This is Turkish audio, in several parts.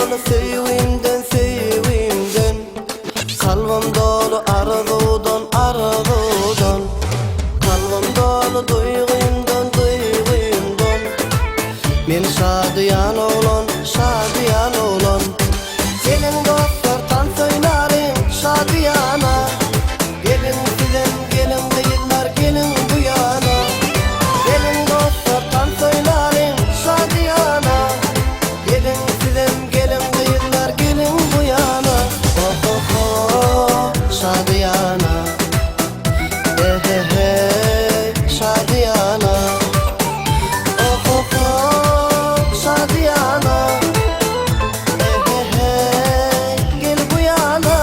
dolu sevimden sevimden, kalbim dolu arzudan arzudan, kalbim dolu duygumdan duygumdan. Men şadiyan olan şadiyan olan, gelin dostlar tans oynarım şadiyana. Gelin sizin gelin değiller gelin bu yana. Gelin dostlar tans oynarım şadiyana. Gelin sizin gelin değiller gelin bu yana. Oh oh oh şadiyana. Hey hey şadiyana. Oh oh oh şadiyana. Hey hey gel bu yana.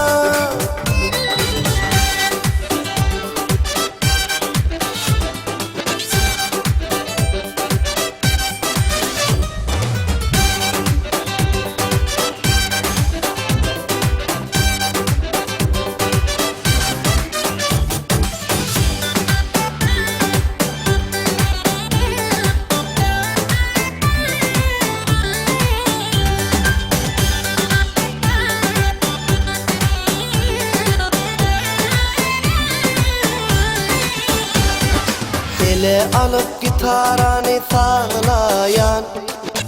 Ele alıp gitarani sağlayan,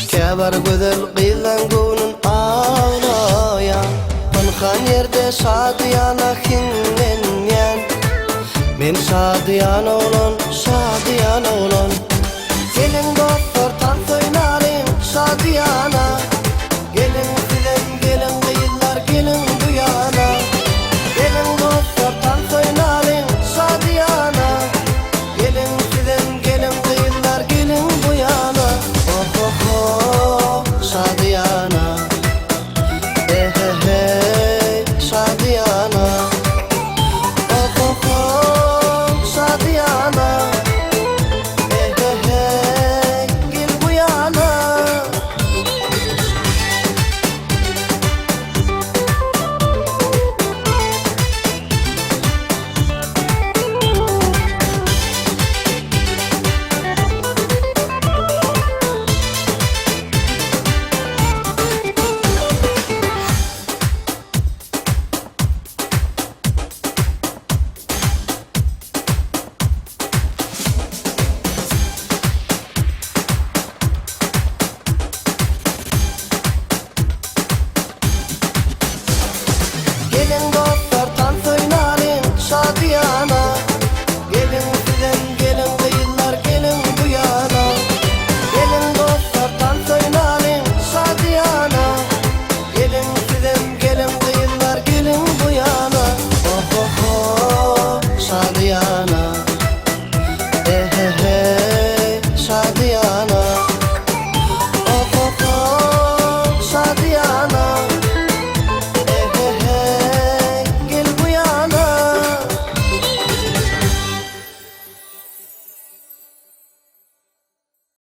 kebar güzel kıylan günün ağlayan, pınkan yerde şadiyana kinlenyen. Men şadiyan olan şadiyan olan, gelin dostlar tans oynarım şadiyana.